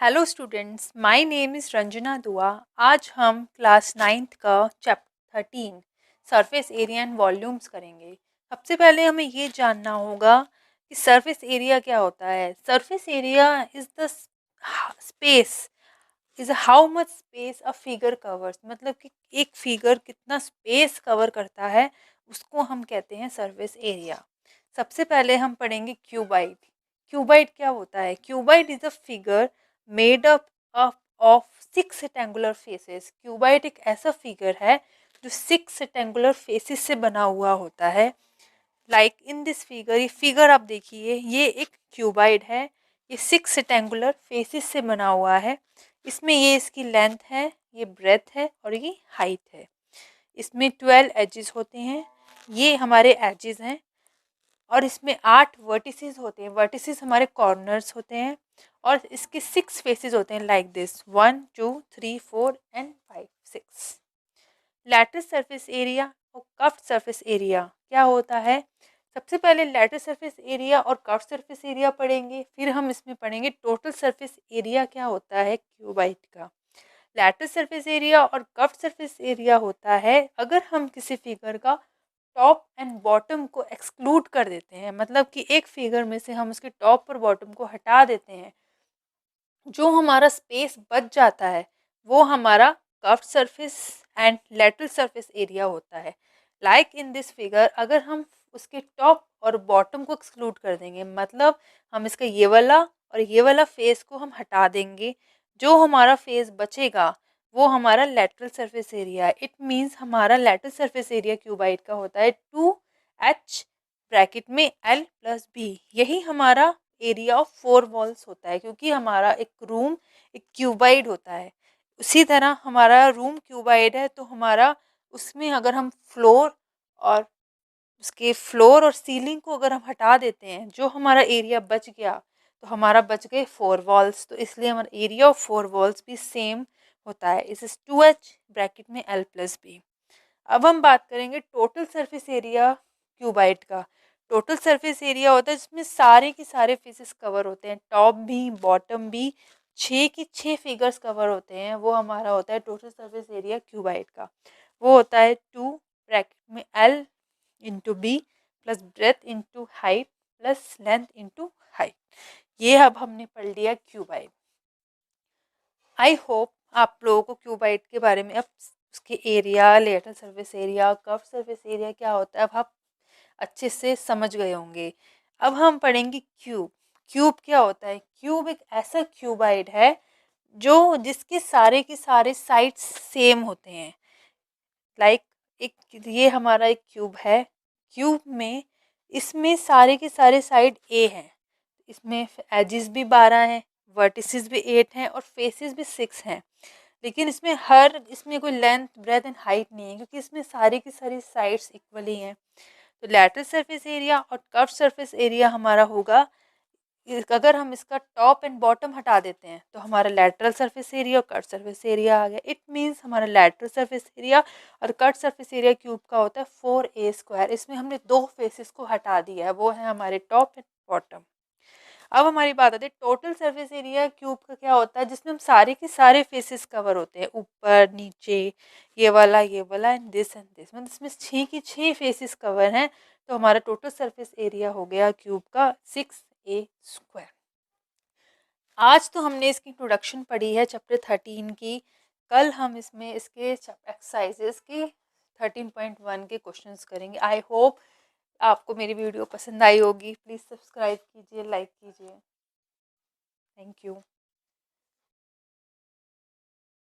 Hello students, my name is Ranjana दुआ। आज हम क्लास 9th का chapter 13 surface area and volumes करेंगे। सबसे पहले हमें ये जानना होगा कि सरफेस एरिया क्या होता है। Surface area is the space, is how much space a figure covers, मतलब कि एक फिगर कितना स्पेस कवर करता है उसको हम कहते हैं सरफेस एरिया। सबसे पहले हम पढ़ेंगे क्यूबाइड। क्यूबाइड क्या होता है? Cuboid is a figure made up of 6 rectangular faces. Cuboid एक ऐसा फिगर है जो 6 रेक्टेंगुलर फेसेस से बना हुआ होता है। लाइक इन दिस फिगर, ये फिगर आप देखिए, ये एक क्यूबाइड है। ये 6 रेक्टेंगुलर फेसेस से बना हुआ है। इसमें ये इसकी लेंथ है, ये ब्रेथ है और ये हाइट है। इसमें 12 एजेस होते हैं, ये हमारे एजेस हैं। और इसमें 8 वर्टिसेस होते हैं। वर्टिसेस हमारे कॉर्नर्स होते हैं। और इसके 6 फेसेस होते हैं like this 1 2 3 4 and 5 6। Lattice surface area और कर्व्ड सरफेस एरिया क्या होता है? सबसे पहले लैटिस सरफेस एरिया और कर्व्ड सरफेस एरिया पढ़ेंगे, फिर हम इसमें पढ़ेंगे टोटल सरफेस एरिया क्या होता है क्यूबाइड का। लैटिस सरफेस एरिया और कर्व्ड सरफेस एरिया होता है अगर हम किसी फिगर का टॉप एंड बॉटम को एक्सक्लूड कर देते हैं, मतलब कि एक फिगर में से हम उसके टॉप और बॉटम को हटा देते हैं, जो हमारा स्पेस बच जाता है वो हमारा curved surface and lateral surface area होता है। लाइक इन दिस फिगर, अगर हम उसके टॉप और बॉटम को एक्सक्लूड कर देंगे, मतलब हम इसका ये वाला फेस को हम हटा देंगे, जो हमारा फेस बचेगा वो हमारा लैटरल सरफेस एरिया है। इट मीन्स हमारा लैटरल सरफेस एरिया क्यूबाइड का होता है 2h ब्रैकेट में L+B। यही हमारा एरिया ऑफ 4 वॉल्स होता है, क्योंकि हमारा एक रूम एक क्यूबाइड होता है। उसी तरह हमारा रूम क्यूबाइड है, तो हमारा उसमें अगर हम और फ्लोर और सीलिंग को अगर हम हटा देते हैं, जो हमारा एरिया बच गया, तो हमारा बच गए 4 वॉल्स। तो इसलिए हमारा एरिया ऑफ 4 वॉल्स भी सेम होता है। इस 2h ब्रैकेट में L+B। अब हम बात करेंगे टोटल सरफेस एरिया क्यूबाइड का। टोटल सरफेस एरिया होता है जिसमें सारे के सारे फेसेस कवर होते हैं, टॉप भी बॉटम भी, 6 की 6 फिगर्स कवर होते हैं, वो हमारा होता है टोटल सरफेस एरिया क्यूबाइड का। वो होता है 2 ब्रैकेट में L into b plus breadth into height plus length into height. ये अब हमने पढ़ लिया क्यूबाइड। आई होप आप लोगों को क्यूबाइड के बारे में अब उसके area, lateral surface area, curve surface area क्या होता है, अब आप अच्छे से समझ गए होंगे। अब हम पढ़ेंगे क्यूब। क्यूब क्या होता है? क्यूब एक ऐसा क्यूबाइड है जो जिसके सारे के सारे साइड्स सेम होते हैं। लाइक एक ये हमारा एक क्यूब है। क्यूब में इसमें सारे के सारे साइड ए हैं। इसमें एजेस भी 12 हैं, वर्टिसेस भी 8 हैं और फेसेस भी 6 हैं। लेकिन इसमें कोई लेंथ, ब्रेथ एंड हाइट नहीं है, क्योंकि इसमें सारी की सारी साइड्स इक्वली हैं। तो लैटरल सरफेस एरिया और कर्व सरफेस एरिया हमारा होगा, अगर हम इसका टॉप एंड बॉटम हटा देते हैं तो हमारा लैटरल सरफेस एरिया और कर्व सरफेस एरिया आ गया। इट मीन्स हमारा लैटरल सरफेस एरिया और कर्व सरफेस एरिया क्यूब का होता है 4a²। इसमें हमने 2 फेसेस को हटा दिया है, वो है हमारे टॉप एंड बॉटम। अब हमारी बात आती है टोटल सरफेस एरिया क्यूब का क्या होता है, जिसमें हम सारे के सारे फेसेस कवर होते हैं, ऊपर नीचे, ये वाला एंड दिस, मतलब इसमें 6 की 6 फेसेस कवर हैं। तो हमारा टोटल सरफेस एरिया हो गया क्यूब का 6a²। आज तो हमने इसकी इंट्रोडक्शन पढ़ी है चैप्टर 13 की। कल हम इसमें इसके एक्सरसाइजेस के 13.1 के क्वेश्चंस करेंगे। आई होप आपको मेरी वीडियो पसंद आई होगी। प्लीज़ सब्सक्राइब कीजिए, लाइक कीजिए। Thank you.